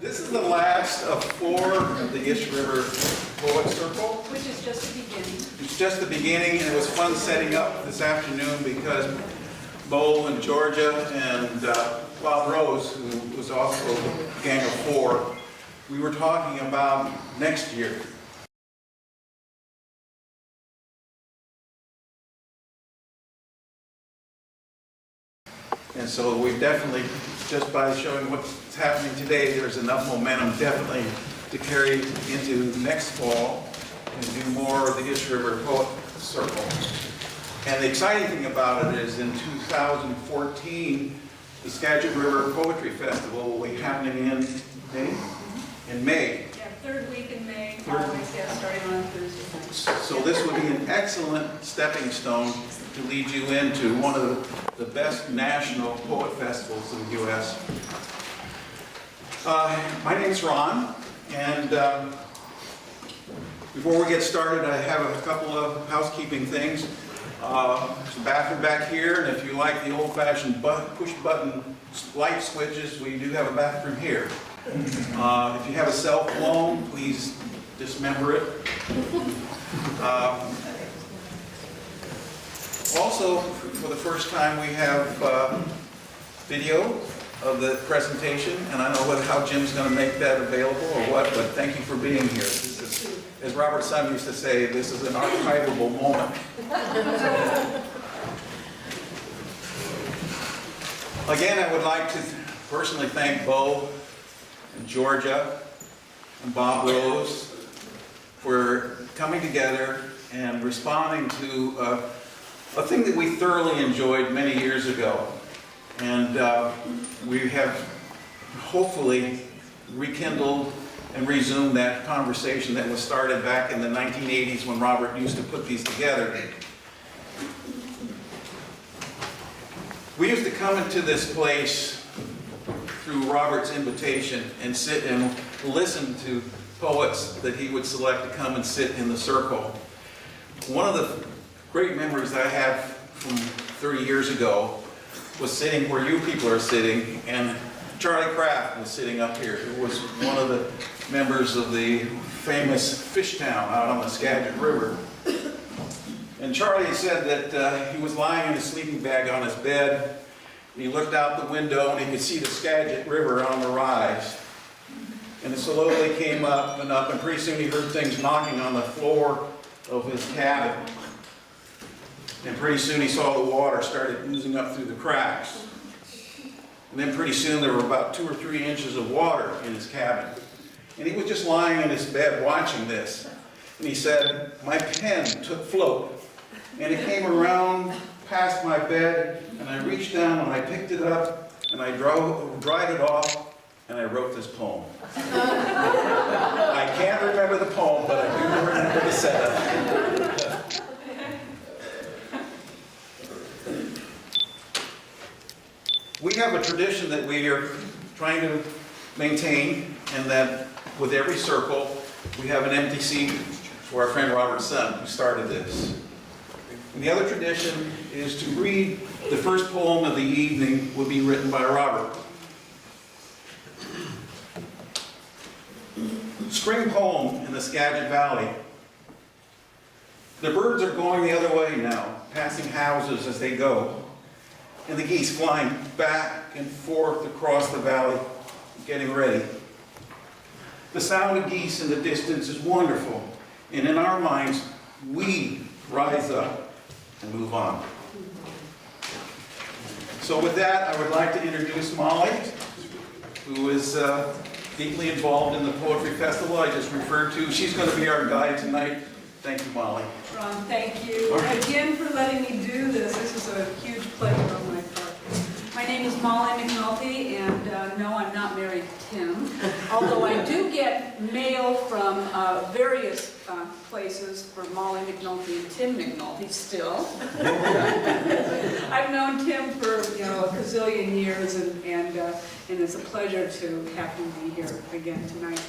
This is the last of 4 of the Ish River Poet Circle. Which is just the beginning. It's just the beginning, and it was fun setting up this afternoon because Bo and Georgia and Bob Rose, who was also a gang of 4, we were talking about next year. And so we definitely, just by showing what's happening today, there's enough momentum definitely to carry into next fall and do more of the Ish River Poet Circle. And the exciting thing about it is in 2014, the Skagit River Poetry Festival will be happening in May? In May. Yeah, third week in May, always, yeah, starting on Thursday night. So this would be an excellent stepping stone to lead you into one of the best national poet festivals in the U.S. My name's Ron, and before we get started, I have a couple of housekeeping things. There's a bathroom back here, and if you like the old-fashioned push-button light switches, we do have a bathroom here. If you have a cell phone, please dismember it. Also, for the first time, we have video of the presentation, and I don't know how Jim's going to make that available or what, but thank you for being here. This is, as Robert Sun used to say, this is an archivable moment. Again, I would like to personally thank Bo and Georgia and Bob Rose for coming together and responding to a thing that we thoroughly enjoyed many years ago. And we have hopefully rekindled and resumed that conversation that was started back in the 1980s when Robert used to put these together. We used to come into this place through Robert's invitation and sit and listen to poets that he would select to come and sit in the circle. One of the great memories I have from 30 years ago was sitting where you people are sitting, and Charlie Kraft was sitting up here, who was one of the members of the famous fish town out on the Skagit River. And Charlie said that he was lying in his sleeping bag on his bed, and he looked out the window and he could see the Skagit River on the rise. And it slowly came up, and pretty soon he heard things knocking on the floor of his cabin. And pretty soon he saw the water started oozing up through the cracks. And then pretty soon there were about 2 or 3 inches of water in his cabin. And he was just lying in his bed watching this. And he said, "My pen took float. And it came around past my bed, and I reached down and I picked it up, and I dried it off, and I wrote this poem." I can't remember the poem, but I do remember the setup. We have a tradition that we are trying to maintain, and that with every circle, we have an empty seat for our friend Robert Sun, who started this. And the other tradition is to read the first poem of the evening would be written by Robert. Spring poem in the Skagit Valley. The birds are going the other way now, passing houses as they go, and the geese flying back and forth across the valley, getting ready. The sound of geese in the distance is wonderful, and in our minds, we rise up and move on. So with that, I would like to introduce Molly, who is deeply involved in the Poetry Festival I just referred to. She's going to be our guide tonight. Thank you, Molly. Ron, thank you again for letting me do this. This is a huge pleasure on my part. My name is Molly McNulty, and no, I'm not married to Tim, although I do get mail from various places for Molly McNulty and Tim McNulty still. I've known Tim for a gazillion years, and it's a pleasure to have him be here again tonight.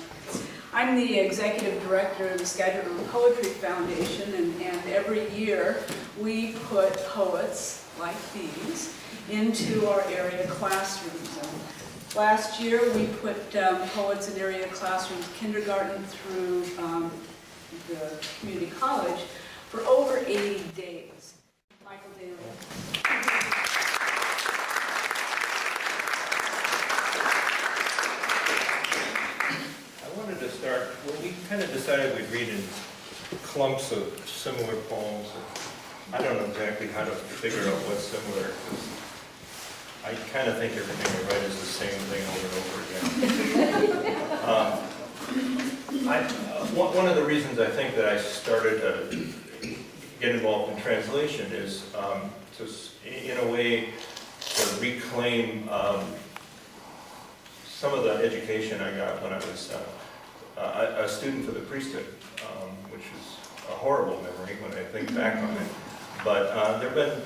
I'm the executive director of the Skagit River Poetry Foundation, and every year we put poets like these into our area classrooms. And Last year, we put poets in area classrooms, kindergarten through the community college, for over 80 days. Michael Daley. I wanted to start, well, we kind of decided we'd read in clumps of similar poems. I don't know exactly how to figure out what's similar, because I kind of think everything I write is the same thing over and over again. One of the reasons I think that I started to get involved in translation is to, in a way, to reclaim some of the education I got when I was a student for the priesthood, which is a horrible memory when I think back on it. But there have been,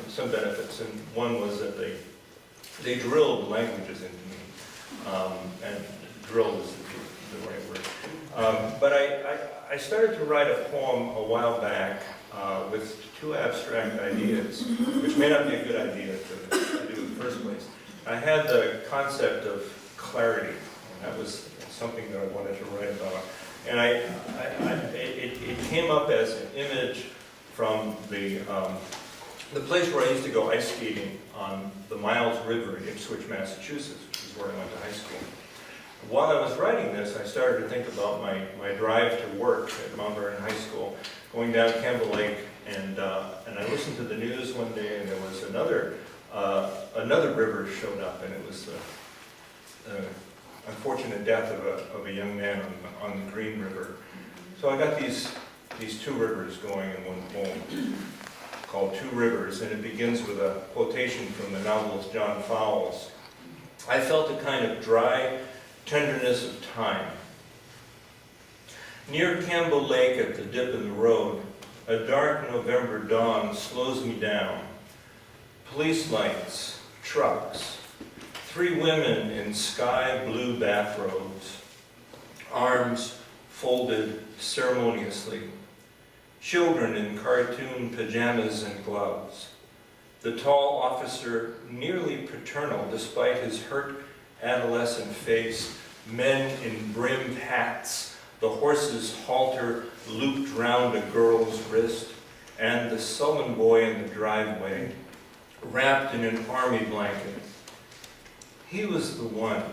some benefits, and one was that they drilled languages into me, and drilled is the right word. But I started to write a poem a while back with two abstract ideas, which may not be a good idea to do in the first place. I had the concept of clarity, and that was something that I wanted to write about. And it came up as an image from the place where I used to go ice skating on the Miles River in Ipswich, Massachusetts, which is where I went to high school. While I was writing this, I started to think about my drive to work at Mount Vernon High School, going down Campbell Lake, and I listened to the news one day, and there was another river showed up, and it was the unfortunate death of a young man on the Green River. So I got these two rivers going in one poem called Two Rivers, and it begins with a quotation from the novelist John Fowles. I felt a kind of dry tenderness of time. Near Campbell Lake at the dip in the road, a dark November dawn slows me down. Police lights, trucks, three women in sky blue bathrobes, arms folded ceremoniously, children in cartoon pajamas and gloves, the tall officer nearly paternal despite his hurt adolescent face, men in brimmed hats, the horse's halter looped round a girl's wrist, and the sullen boy in the driveway, wrapped in an army blanket. He was the one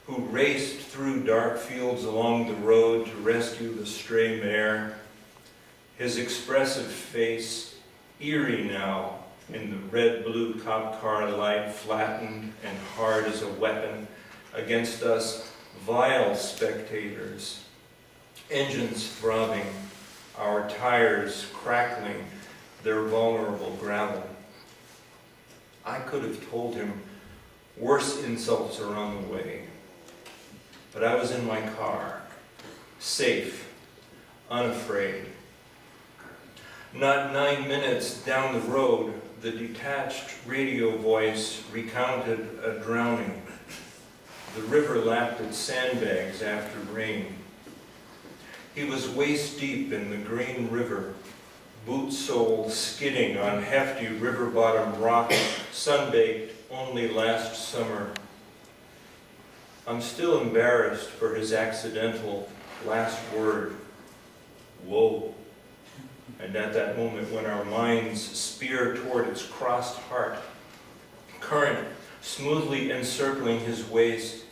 who raced through dark fields along the road to rescue the stray mare, his expressive face eerie now in the red-blue cop car light, flattened and hard as a weapon against us vile spectators, engines throbbing, our tires crackling their vulnerable gravel. I could have told him worse insults are on the way, but I was in my car, safe, unafraid. Not 9 minutes down the road, the detached radio voice recounted a drowning. The river lapped at sandbags after rain. He was waist deep in the Green River, boot soles skidding on hefty river bottom rock, sunbaked only last summer. I'm still embarrassed for his accidental last word, whoa. And at that moment when our minds spear toward its crossed heart, current smoothly encircling his waist,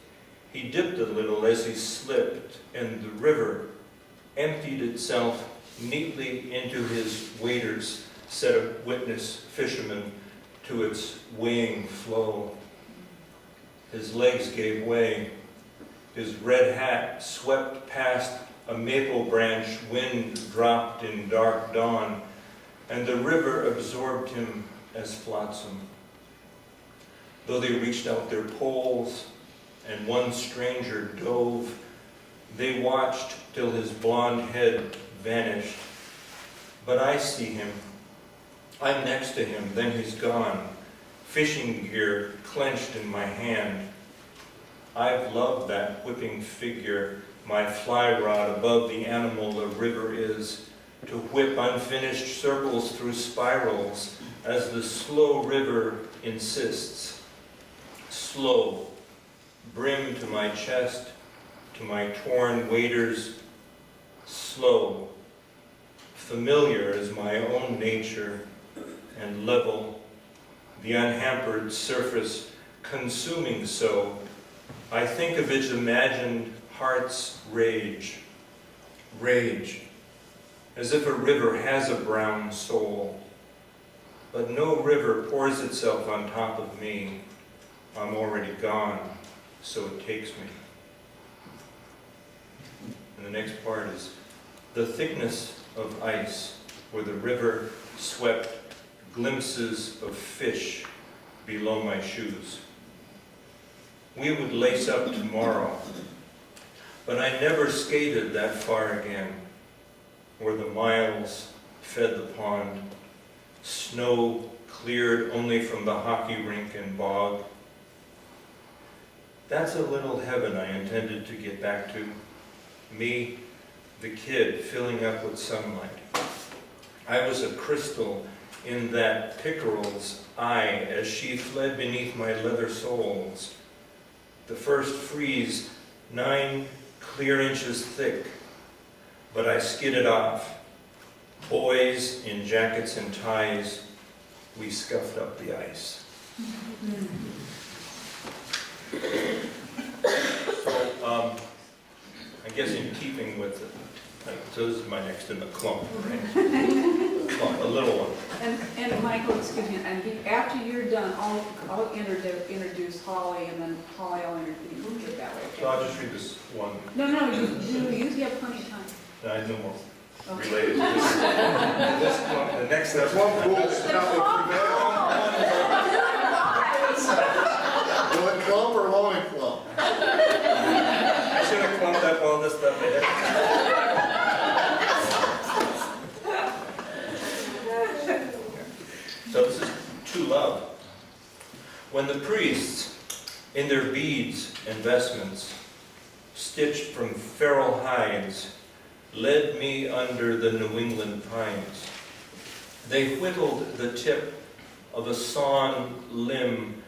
he dipped a little as he slipped, and the river emptied itself neatly into his waiter's set of witness fishermen to its weighing flow. His legs gave way. His red hat swept past a maple branch, wind dropped in dark dawn, and the river absorbed him as flotsam. Though they reached out their poles and one stranger dove, they watched till his blonde head vanished. But I see him. I'm next to him, then he's gone, fishing gear clenched in my hand. I've loved that whipping figure, my fly rod above the animal the river is, to whip unfinished circles through spirals as the slow river insists. Slow, brim to my chest, to my torn waders, slow, familiar as my own nature, and level, the unhampered surface consuming so, I think of its imagined heart's rage, as if a river has a brown soul, but no river pours itself on top of me. I'm already gone, so it takes me. And the next part is the thickness of ice, where the river swept glimpses of fish below my shoes. We would lace up tomorrow, but I never skated that far again, where the miles fed the pond, snow cleared only from the hockey rink and bog. That's a little heaven I intended to get back to. Me, the kid, filling up with sunlight. I was a crystal in that pickerel's eye as she fled beneath my leather soles. The first freeze, 9 clear inches thick, but I skidded off. Boys in jackets and ties, we scuffed up the ice. So, I guess in keeping with it, so this is my next in the clump, right? Clump, a little one. And Michael, excuse me, and after you're done, I'll introduce Holly, and then Holly I'll introduce, we'll get that way. Okay? So I'll just read this one. No, you have plenty of time. I have no more Okay. related to this. This clump, the next That's one rule that's not will it clump or won't it clump? I should have clumped up all this stuff ahead. So this is to love. When the priests, in their beads and vestments, stitched from feral hides, led me under the New England pines, they whittled the tip of a sawn limb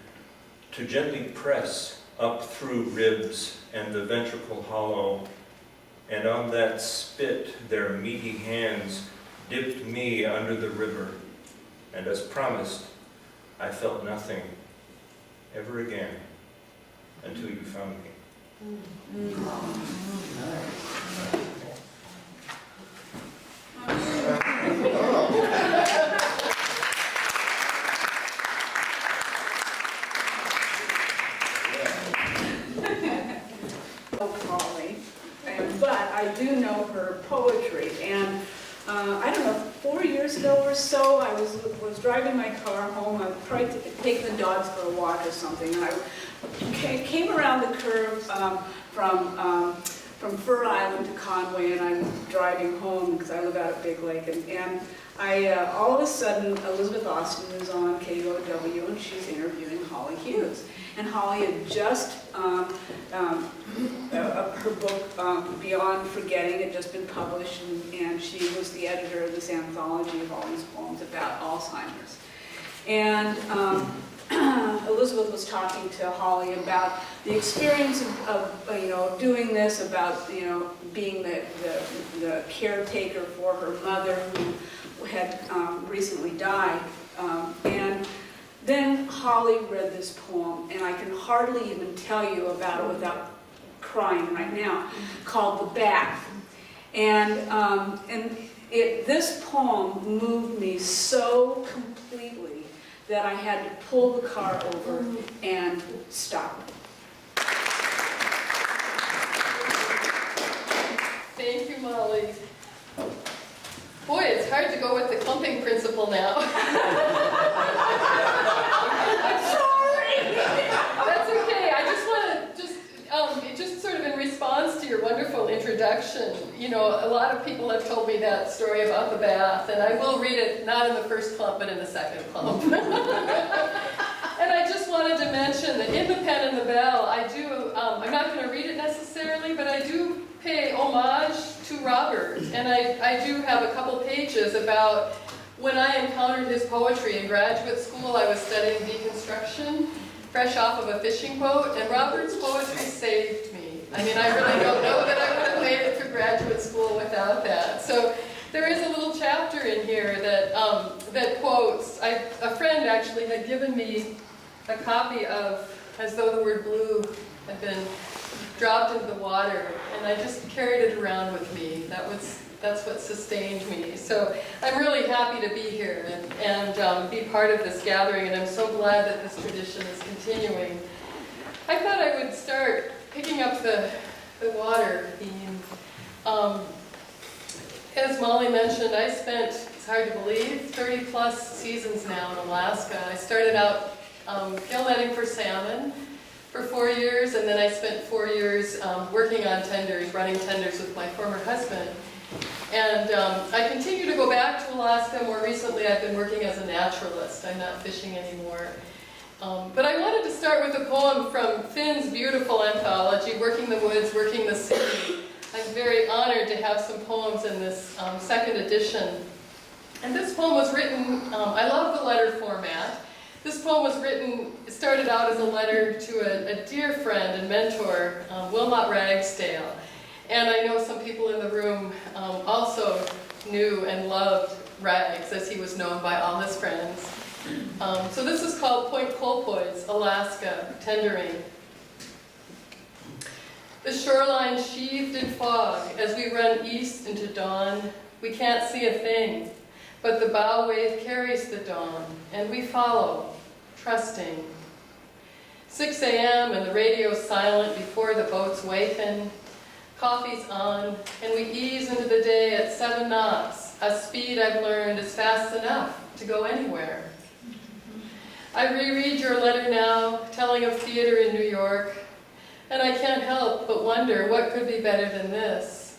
to gently press up through ribs and the ventricle hollow, and on that spit their meaty hands dipped me under the river, and as promised, I felt nothing ever again until you found me. Holly, but I do know her poetry, and I don't know, 4 years ago or so, I was driving my car home. I would probably take the dogs for a walk or something, and I came around the curve from Fur Island to Conway, and I'm driving home because I live out at Big Lake, and I all of a sudden Elizabeth Austin is on KOW, and she's interviewing Holly Hughes. And Holly had just, her book, Beyond Forgetting, had just been published, and she was the editor of this anthology of all these poems about Alzheimer's. And Elizabeth was talking to Holly about the experience of doing this, about, being the caretaker for her mother who had recently died. And then Holly read this poem, and I can hardly even tell you about it without crying right now, called The Bath. And this poem moved me so completely that I had to pull the car over and stop. Thank you, Molly. Boy, it's hard to go with the clumping principle now. I'm sorry! That's okay. I just want to just sort of in response to your wonderful introduction, a lot of people have told me that story about the bath, and I will read it not in the first clump, but in the second clump. And I just wanted to mention that in The Pen and the Bell, I'm not going to read it necessarily, but I do pay homage to Robert, and I do have a couple pages about when I encountered his poetry in graduate school. I was studying deconstruction, fresh off of a fishing boat, and Robert's poetry saved me. I mean, I really don't know that I would have made it through graduate school without that. So there is a little chapter in here that, that quotes, a friend actually had given me a copy of As Though the Word Blue had been dropped into the water, and I just carried it around with me. That's what sustained me. So I'm really happy to be here and be part of this gathering, and I'm so glad that this tradition is continuing. I thought I would start picking up the water theme. As Molly mentioned, I spent, it's hard to believe, 30 plus seasons now in Alaska. I started out gill netting for salmon for 4 years, and then I spent 4 years working on tenders, running tenders with my former husband. And I continue to go back to Alaska. More recently, I've been working as a naturalist. I'm not fishing anymore. But I wanted to start with a poem from Finn's beautiful anthology, Working the Woods, Working the Sea. I'm very honored to have some poems in this second edition. And this poem was written, I love the letter format. This poem was written, it started out as a letter to a dear friend and mentor, Wilmot Ragsdale. And I know some people in the room also knew and loved Rags, as he was known by all his friends. So this is called Point Colpoids, Alaska, Tendering. The shoreline sheathed in fog as we run east into dawn. We can't see a thing, but the bow wave carries the dawn, and we follow, trusting. 6 a.m. and the radio's silent before the boats waken. Coffee's on, and we ease into the day at 7 knots, a speed I've learned is fast enough to go anywhere. I reread your letter now, telling of theater in New York, and I can't help but wonder what could be better than this.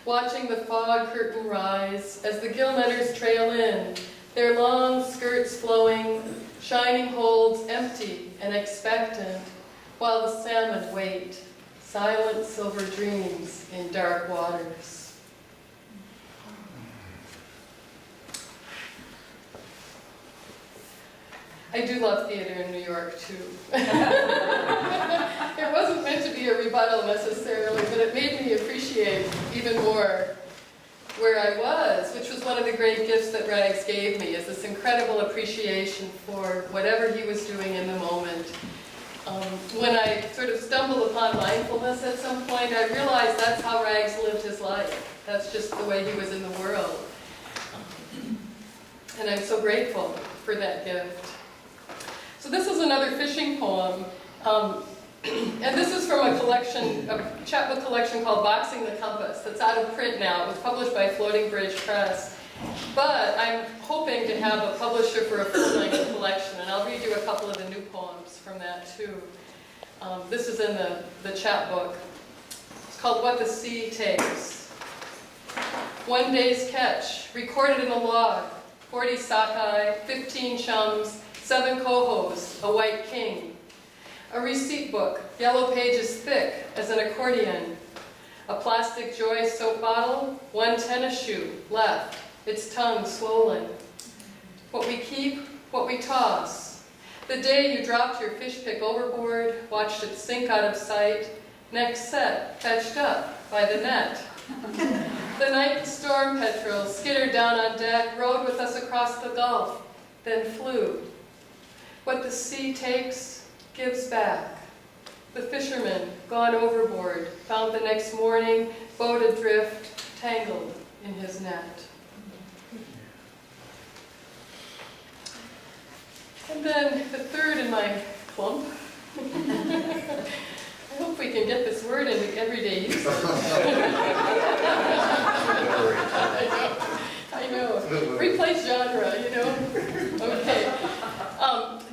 Watching the fog curtain rise as the gill netters trail in, their long skirts flowing, shining holds empty and expectant, while the salmon wait, silent silver dreams in dark waters. I do love theater in New York, too. It wasn't meant to be a rebuttal necessarily, but it made me appreciate even more where I was, which was one of the great gifts that Rags gave me, is this incredible appreciation for whatever he was doing in the moment. When I sort of stumbled upon mindfulness at some point, I realized that's how Rags lived his life. That's just the way he was in the world. And I'm so grateful for that gift. So this is another fishing poem, and this is from a collection, a chapbook collection called Boxing the Compass, that's out of print now. It was published by Floating Bridge Press, but I'm hoping to have a publisher for a full-length collection, and I'll read you a couple of the new poems from that too. This is in the chapbook. It's called What the Sea Takes. One day's catch, recorded in a log, 40 sockeye, 15 chums, 7 cohos, a white king. A receipt book, yellow pages thick as an accordion. A plastic Joy soap bottle, 1 tennis shoe left, its tongue swollen. What we keep, what we toss. The day you dropped your fish pick overboard, watched it sink out of sight, next set fetched up by the net. The night the storm petrel skittered down on deck, rode with us across the Gulf, then flew. What the sea takes, gives back. The fisherman, gone overboard, found the next morning, boat adrift, tangled in his net. And then the third in my clump. I hope we can get this word into everyday use. I know. Replace genre, you know? Okay.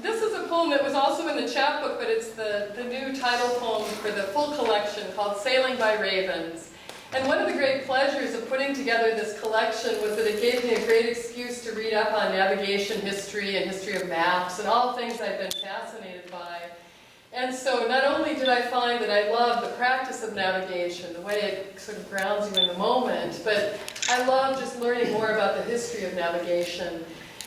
This is a poem that was also in the chapbook, but it's the new title poem for the full collection called Sailing by Ravens. And one of the great pleasures of putting together this collection was that it gave me a great excuse to read up on navigation history and history of maps and all things I've been fascinated by. And so not only did I find that I loved the practice of navigation, the way it sort of grounds you in the moment, but I love just learning more about the history of navigation.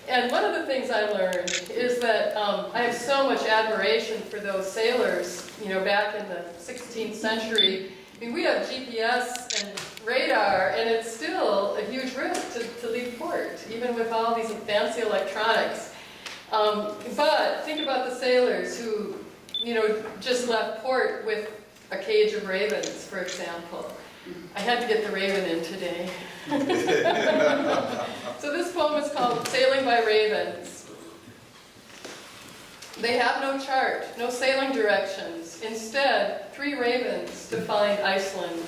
And one of the things I learned is that I have so much admiration for those sailors, you know, back in the 16th century. I mean, we have GPS and radar, and it's still a huge risk to leave port, even with all these fancy electronics. But think about the sailors who, you know, just left port with a cage of ravens, for example. I had to get the raven in today. So this poem is called Sailing by Ravens. They have no chart, no sailing directions. Instead, 3 ravens to find Iceland.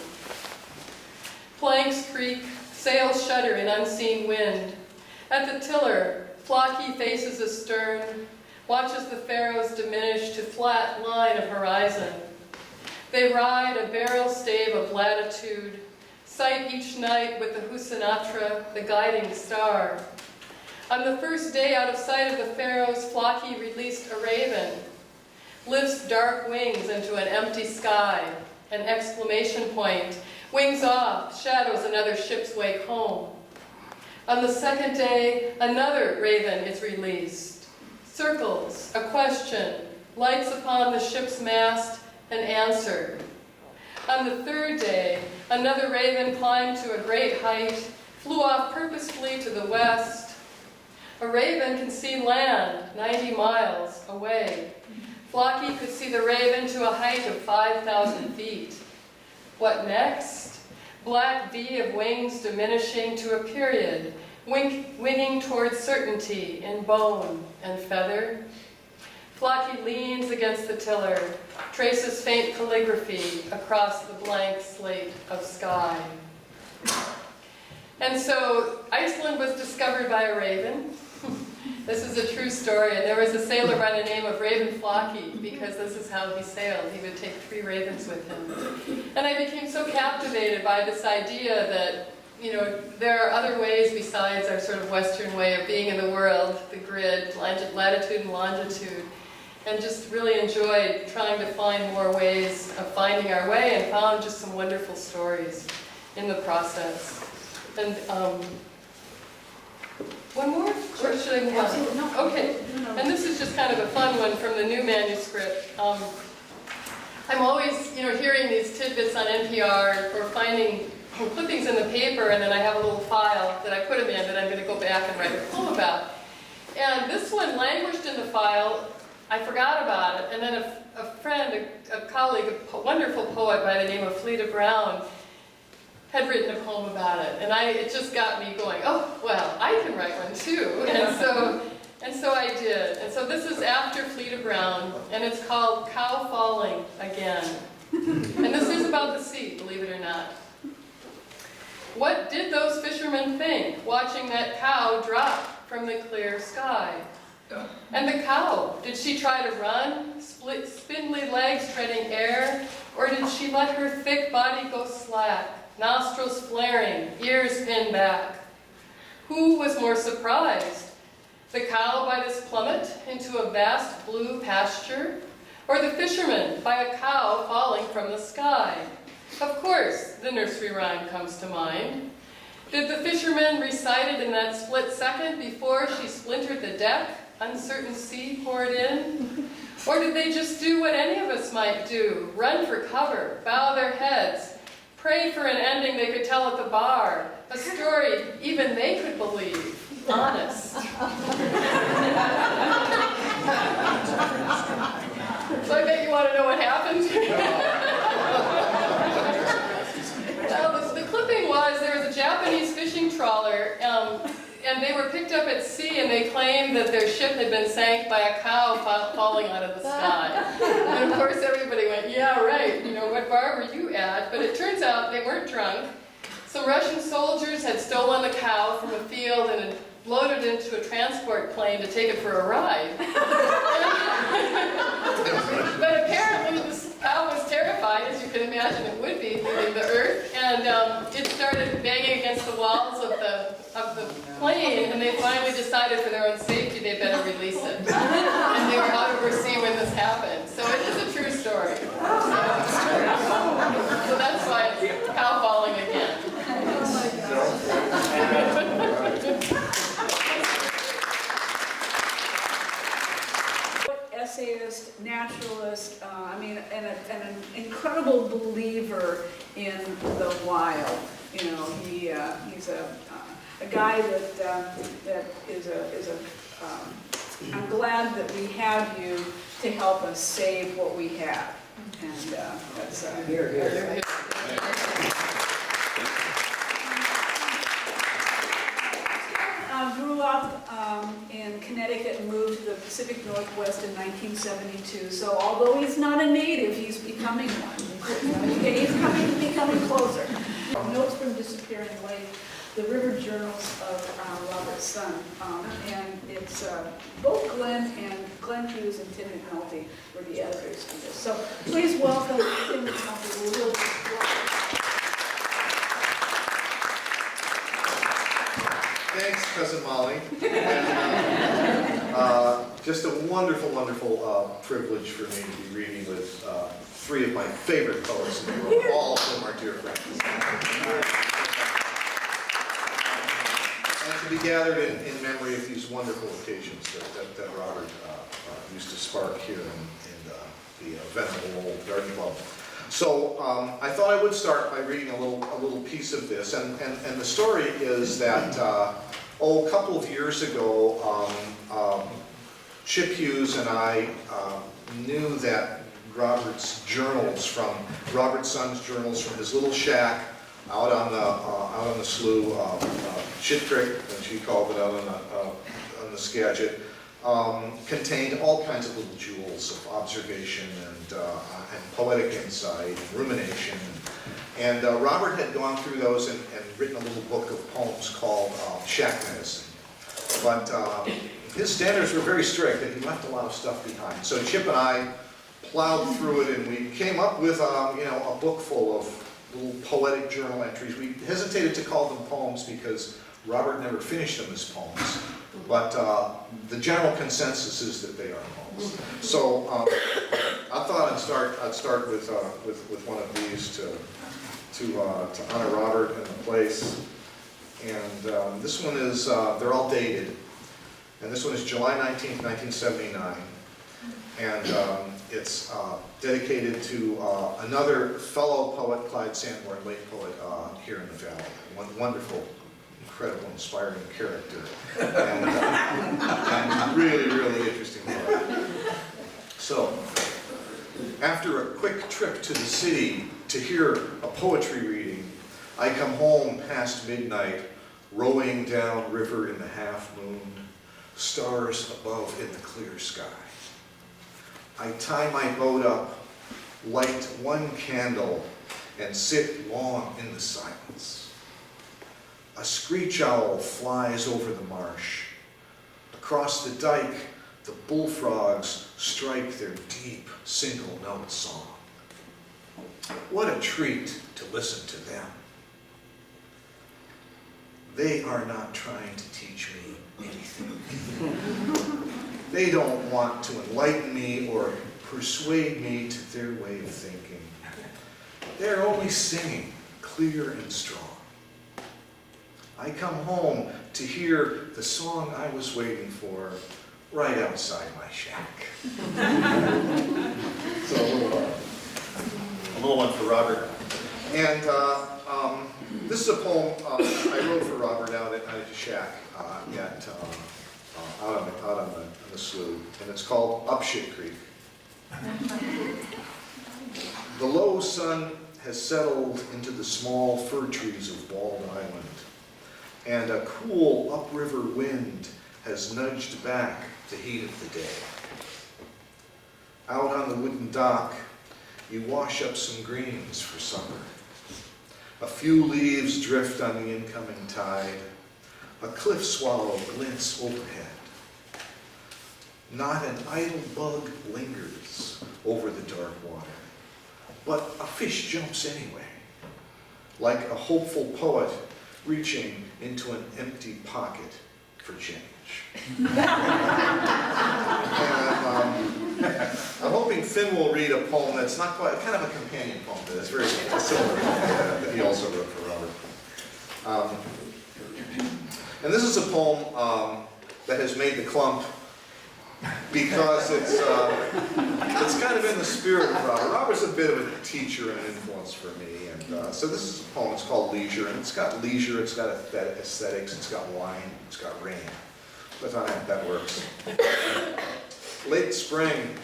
Planks creak, sails shudder in unseen wind. At the tiller, Flocky faces astern, watches the Faroes diminish to flat line of horizon. They ride a barrel stave of latitude, sight each night with the Husanatra, the guiding star. On the first day out of sight of the Faroes, Flocky released a raven, lifts dark wings into an empty sky, an exclamation point, wings off, shadows another ship's wake home. On the second day, another raven is released, circles, a question, lights upon the ship's mast, an answer. On the third day, another raven climbed to a great height, flew off purposefully to the west. A raven can see land 90 miles away. Flocky could see the raven to a height of 5,000 feet. What next? Black V of wings diminishing to a period, winging towards certainty in bone and feather. Flocky leans against the tiller, traces faint calligraphy across the blank slate of sky. And so Iceland was discovered by a raven. This is a true story, and there was a sailor by the name of Raven Flocky, because this is how he sailed. He would take 3 ravens with him. And I became so captivated by this idea that, you know, there are other ways besides our sort of Western way of being in the world, the grid, latitude and longitude, and just really enjoyed trying to find more ways of finding our way, and found just some wonderful stories in the process. And one more? Or should I move on? Absolutely. No. Okay. And this is just kind of a fun one from the new manuscript. I'm always, you know, hearing these tidbits on NPR or finding clippings in the paper, and then I have a little file that I put them in that I'm going to go back and write a poem about. And this one languished in the file. I forgot about it, and then a friend, a colleague, a wonderful poet by the name of Fleda Brown, had written a poem about it, and it just got me going, oh, well, I can write one too. And so I did. And so this is after Fleda Brown, and it's called Cow Falling Again. And this is about the sea, believe it or not. What did those fishermen think, watching that cow drop from the clear sky? And the cow, did she try to run, spindly legs treading air, or did she let her thick body go slack, nostrils flaring, ears pinned back? Who was more surprised? The cow by this plummet into a vast blue pasture, or the fisherman by a cow falling from the sky? Of course, the nursery rhyme comes to mind. Did the fisherman recite it in that split second before she splintered the deck, uncertain sea poured in? Or did they just do what any of us might do, run for cover, bow their heads, pray for an ending they could tell at the bar, a story even they could believe, honest? So I bet you want to know what happened. Well, the clipping was, there was a Japanese fishing trawler, and they were picked up at sea, and they claimed that their ship had been sank by a cow falling out of the sky. And of course everybody went, yeah, right, you know, what bar were you at? But it turns out they weren't drunk. Some Russian soldiers had stolen the cow from a field and had loaded it into a transport plane to take it for a ride. But apparently this cow was terrified, as you can imagine it would be, leaving the earth, and it started banging against the walls of the plane, and they finally decided for their own safety they better release it. And they were out over sea when this happened. So it is a true story. So that's why it's cow falling again. believer in the wild. You know, he's a guy that is I'm glad that we have you to help us save what we have. And that's Here. grew up in Connecticut and moved to the Pacific Northwest in 1972. So although he's not a native, he's becoming one. He's becoming closer. Notes from Disappearing Lake, the River Journals of Robert's son. And it's both Glenn Hughes and Tim McNulty were the editors of this. So please welcome Tim McNulty. Thanks, Cousin Molly. Just a wonderful, wonderful privilege for me to be reading with three of my favorite poets in the world, all of whom are dear friends. And to be gathered in memory of these wonderful occasions that Robert used to spark here in the venerable old garden club. So I thought I would start by reading a little piece of this, and the story is that a couple of years ago, Chip Hughes and I knew that Robert's son's journals from his little shack out on the slough, Shit Creek, as she called it, out on the Skagit, contained all kinds of little jewels of observation and poetic insight and rumination. And Robert had gone through those and written a little book of poems called Shack Medicine. But his standards were very strict, and he left a lot of stuff behind. So Chip and I plowed through it, and we came up with a book full of little poetic journal entries. We hesitated to call them poems because Robert never finished them as poems. But the general consensus is that they are poems. So I thought I'd start with one of these to honor Robert and the place. And this one is, they're all dated. And this one is July 19th, 1979. And it's dedicated to another fellow poet, Clyde Sanborn, late poet here in the Valley. One wonderful, incredible, inspiring character. And really, really interesting poet. So, after a quick trip to the city to hear a poetry reading, I come home past midnight, rowing down river in the half moon, stars above in the clear sky. I tie my boat up, light one candle, and sit long in the silence. A screech owl flies over the marsh. Across the dike, the bullfrogs strike their deep single-note song. What a treat to listen to them. They are not trying to teach me anything. They don't want to enlighten me or persuade me to their way of thinking. They're only singing clear and strong. I come home to hear the song I was waiting for right outside my shack. So a little one for Robert. And this is a poem I wrote for Robert out at his shack out on the slough, and it's called Up Shit Creek. The low sun has settled into the small fir trees of Walled Island, and a cool upriver wind has nudged back the heat of the day. Out on the wooden dock, you wash up some greens for supper. A few leaves drift on the incoming tide. A cliff swallow glints overhead. Not an idle bug lingers over the dark water, but a fish jumps anyway, like a hopeful poet reaching into an empty pocket for change. And I'm hoping Finn will read a poem that's not quite, kind of a companion poem, but it's very similar that he also wrote for Robert. And this is a poem that has made the clump because it's kind of in the spirit of Robert. Robert's a bit of a teacher and an influence for me, and so this is a poem. It's called Leisure, and it's got leisure, it's got aesthetics, it's got wine, it's got rain. But that works. Late spring,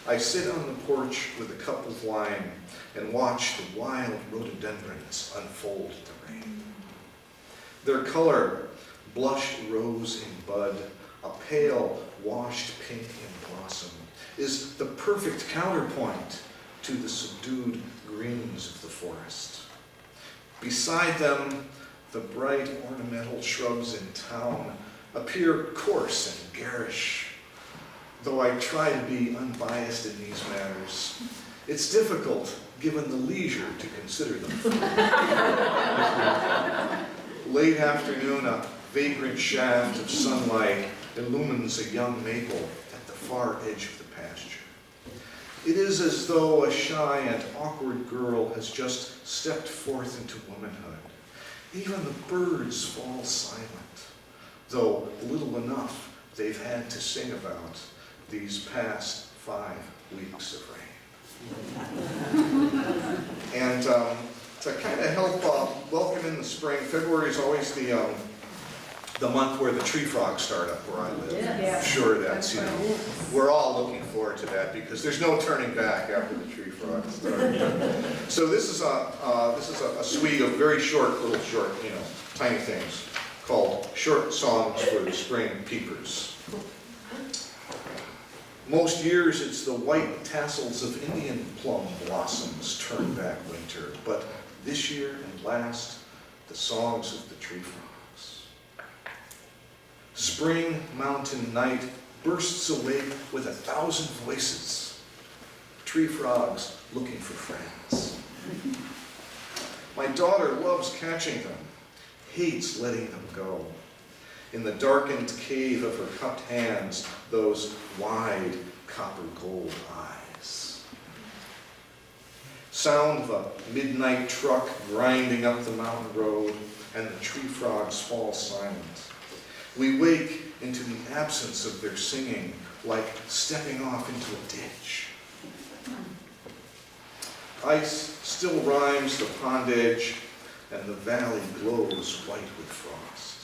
I sit on the porch with a cup of wine and watch the wild rhododendrons unfold in the rain. Their color, blushed rose in bud, a pale, washed pink in blossom, is the perfect counterpoint to the subdued greens of the forest. Beside them, the bright ornamental shrubs in town appear coarse and garish. Though I try to be unbiased in these matters, it's difficult given the leisure to consider them. Late afternoon, a vagrant shaft of sunlight illumines a young maple at the far edge of the pasture. It is as though a shy and awkward girl has just stepped forth into womanhood. Even the birds fall silent, though little enough they've had to sing about these past 5 weeks of rain. And to kind of help welcome in the spring, February is always the month where the tree frogs start up where I live. Yes. I'm sure that's, you know, we're all looking forward to that because there's no turning back after the tree frogs start. So this is a suite of very short, you know, tiny things called Short Songs for the Spring Peepers. Most years it's the white tassels of Indian plum blossoms turn back winter, but this year and last, the songs of the tree frogs. Spring mountain night bursts awake with 1,000 voices. Tree frogs looking for friends. My daughter loves catching them, hates letting them go. In the darkened cave of her cupped hands, those wide copper gold eyes. Sound of a midnight truck grinding up the mountain road, and the tree frogs fall silent. We wake into the absence of their singing, like stepping off into a ditch. Ice still rimes the pond edge, and the valley glows white with frost.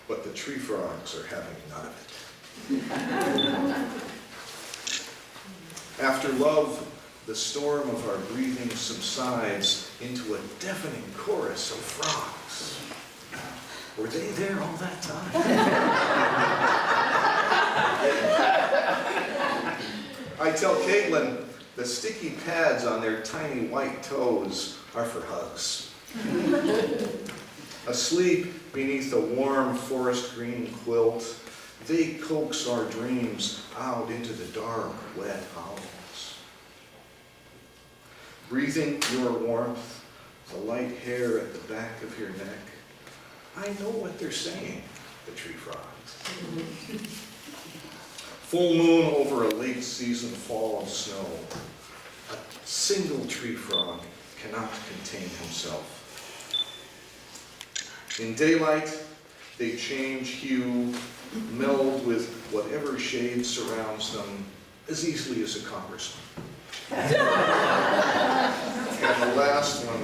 But the tree frogs are having none of it. After love, the storm of our breathing subsides into a deafening chorus of frogs. Were they there all that time? I tell Caitlin the sticky pads on their tiny white toes are for hugs. Asleep beneath a warm forest green quilt, they coax our dreams out into the dark, wet owls. Breathing your warmth, the light hair at the back of your neck, I know what they're saying, the tree frogs. Full moon over a late season fall of snow. A single tree frog cannot contain himself. In daylight, they change hue, meld with whatever shade surrounds them as easily as a congressman. And the last one,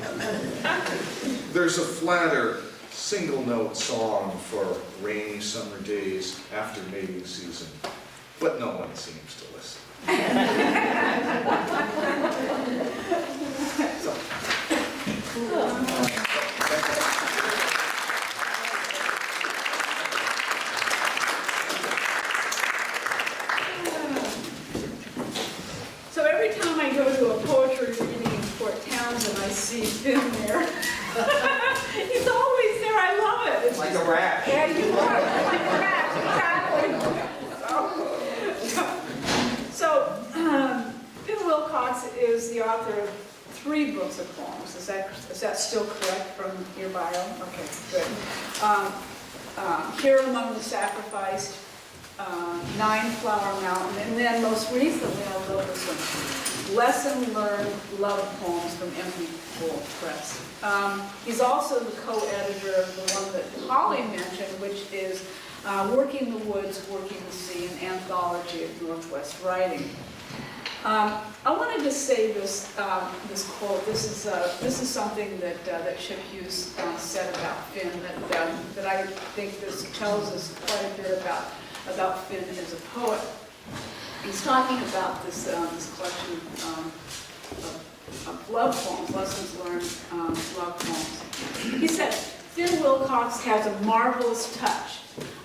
there's a flatter, single-note song for rainy summer days after mating season, but no one seems to listen. So every time I go to a poetry reading in Fort Townsend, I see Finn there. He's always there. I love it. It's Like a rat. Yeah, you are. Like a rat, exactly. So Finn Wilcox is the author of 3 books of poems. Is that still correct from your bio? Okay, good. Here Among the Sacrificed, 9 Flower Mountain, and then most recently, I love this one, Lesson Learned Love Poems from Empty Bowl Press. He's also the co-editor of the one that Holly mentioned, which is Working the Woods, Working the Sea, an anthology of Northwest writing. I wanted to say this quote. This is something that Chip Hughes said about Finn that I think this tells us quite a bit about Finn as a poet. He's talking about this collection of love poems, lessons learned love poems. He said, Finn Wilcox has a marvelous touch,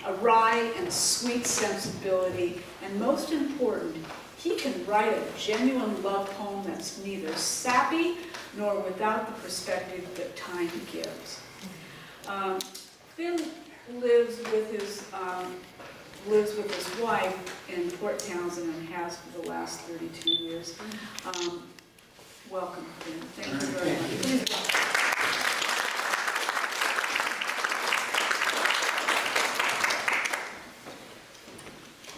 a wry and sweet sensibility, and most important, he can write a genuine love poem that's neither sappy nor without the perspective that time gives. Finn lives with his wife in Port Townsend and has for the last 32 years. Welcome, Finn. Thank you very much. Please welcome.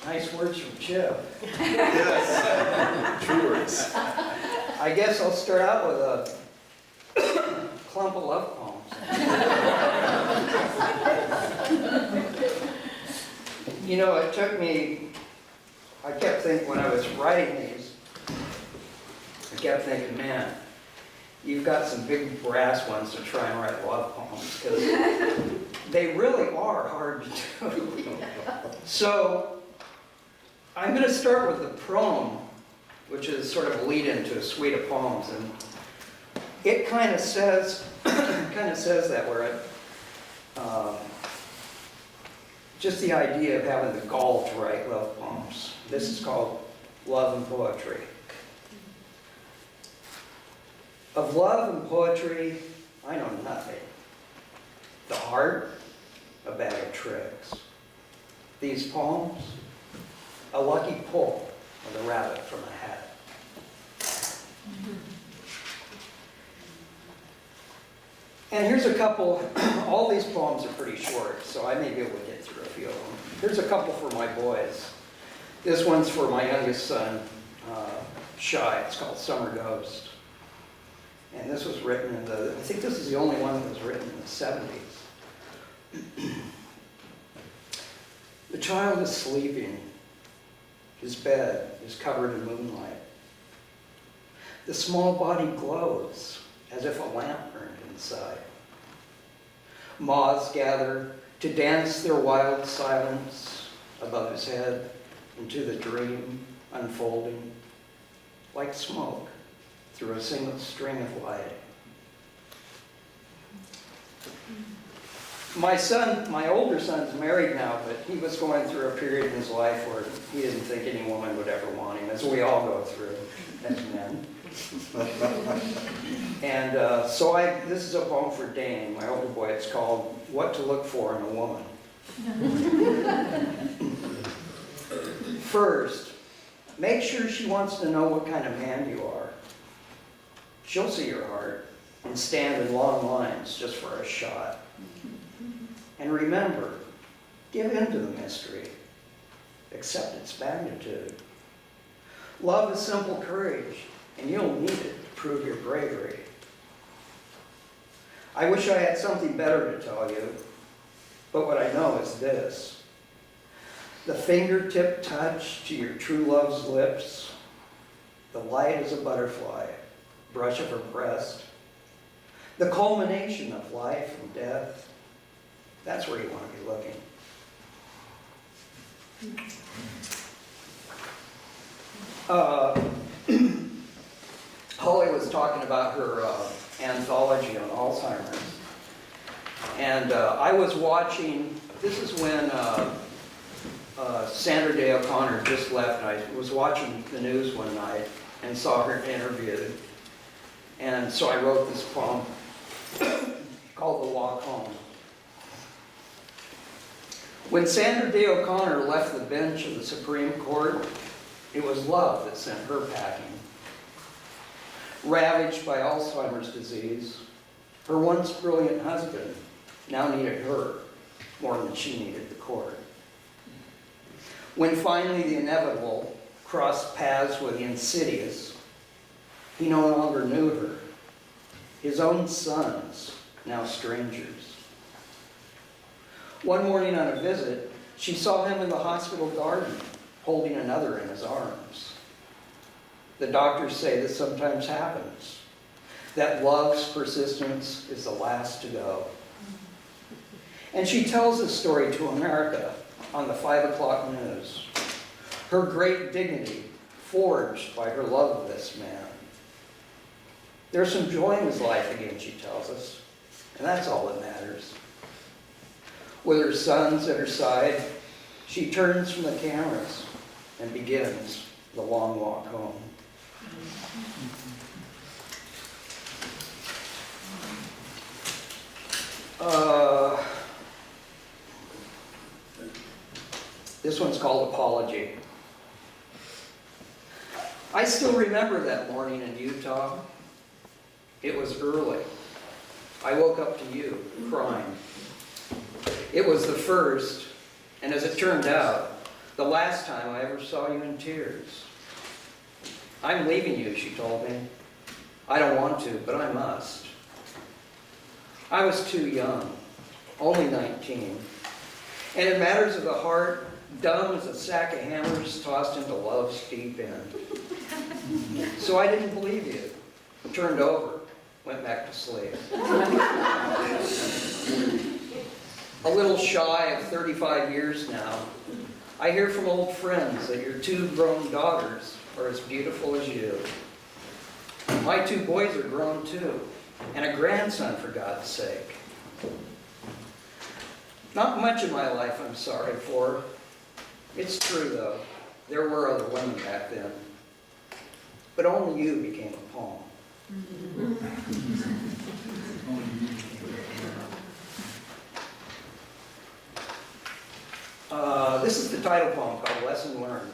Nice words from Chip. Yes, true words. I guess I'll start out with a clump of love poems. You know, it took me, I kept thinking when I was writing these, I kept thinking, man, you've got some big brass ones to try and write love poems, because they really are hard to do. So, I'm going to start with the proem, which is sort of a lead-in to a suite of poems, and it kind of says, that where it, just the idea of having the gall to write love poems. This is called Love and Poetry. Of love and poetry, I know nothing. The heart, a bag of tricks. These poems, a lucky pull of the rabbit from a hat. And here's a couple, all these poems are pretty short, so I may be able to get through a few of them. Here's a couple for my boys. This one's for my youngest son, Shy. It's called Summer Ghost. And this was written in I think this is the only one that was written in the 70s. The child is sleeping. His bed is covered in moonlight. The small body glows as if a lamp burned inside. Moths gather to dance their wild silence above his head into the dream unfolding like smoke through a single string of light. My older son's married now, but he was going through a period in his life where he didn't think any woman would ever want him, as we all go through as men. And this is a poem for Dane, my older boy. It's called What to Look For in a Woman. First, make sure she wants to know what kind of man you are. She'll see your heart and stand in long lines just for a shot. And remember, give in to the mystery. Accept its magnitude. Love is simple courage, and you'll need it to prove your bravery. I wish I had something better to tell you, but what I know is this. The fingertip touch to your true love's lips, the light as a butterfly, brush of her breast, the culmination of life and death, that's where you want to be looking. Holly was talking about her anthology on Alzheimer's. And I was watching, this is when Sandra Day O'Connor just left. I was watching the news one night and saw her interviewed. And so I wrote this poem called The Walk Home. When Sandra Day O'Connor left the bench of the Supreme Court, it was love that sent her packing. Ravaged by Alzheimer's disease, her once brilliant husband now needed her more than she needed the court. When finally the inevitable crossed paths with the insidious, he no longer knew her. His own sons, now strangers. One morning on a visit, She saw him in the hospital garden, holding another in his arms. The doctors say this sometimes happens, that love's persistence is the last to go. And she tells this story to America on the 5 o'clock news. Her great dignity forged by her love of this man. There's some joy in his life again, she tells us, and that's all that matters. With her sons at her side, she turns from the cameras and begins the long walk home. This one's called Apology. I still remember that morning in Utah. It was early. I woke up to you, crying. It was the first, and as it turned out, the last time I ever saw you in tears. I'm leaving you, she told me. I don't want to, but I must. I was too young, only 19. And in matters of the heart, dumb as a sack of hammers tossed into love's deep end. So I didn't believe you. Turned over, went back to sleep. A little shy of 35 years now, I hear from old friends that your 2 grown daughters are as beautiful as you. My 2 boys are grown too, and a grandson, for God's sake. Not much in my life I'm sorry for. It's true, though. There were other women back then. But only you became a poem. This is the title poem called Lesson Learned.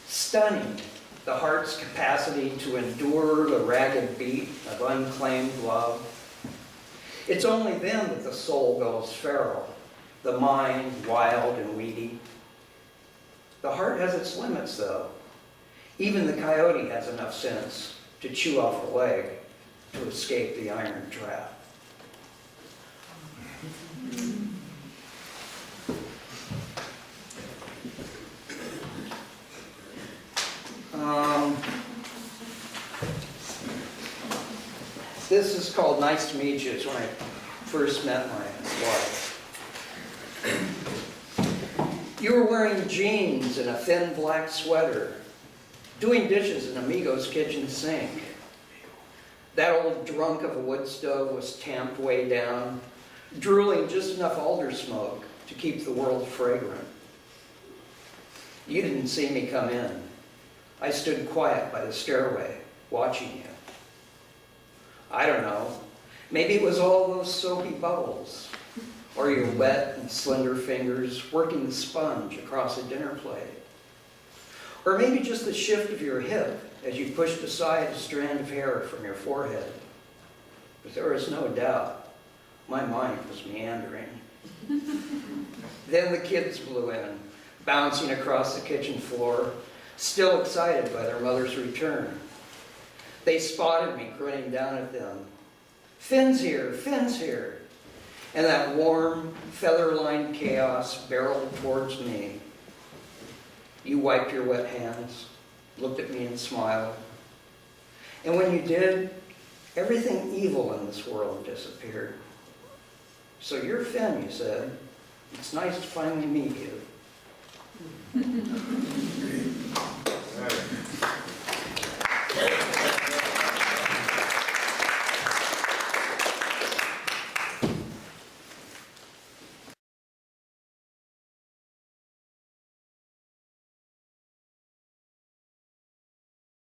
Stunning, the heart's capacity to endure the ragged beat of unclaimed love. It's only then that the soul goes feral, the mind wild and weedy. The heart has its limits, though. Even the coyote has enough sense to chew off a leg to escape the iron trap. This is called Nice to Meet You. It's when I first met my wife. You were wearing jeans and a thin black sweater, doing dishes in Amigo's kitchen sink. That old drunk of a wood stove was tamped way down, drooling just enough alder smoke to keep the world fragrant. You didn't see me come in. I stood quiet by the stairway, watching you. I don't know. Maybe it was all those soapy bubbles, or your wet and slender fingers working the sponge across a dinner plate. Or maybe just the shift of your hip as you pushed aside a strand of hair from your forehead. But there was no doubt my mind was meandering. Then the kids blew in, bouncing across the kitchen floor, still excited by their mother's return. They spotted me grinning down at them. Finn's here, Finn's here. And that warm, feather-lined chaos barreled towards me. You wiped your wet hands, looked at me and smiled. And when you did, everything evil in this world disappeared. So you're Finn, you said. It's nice to finally meet you. All right.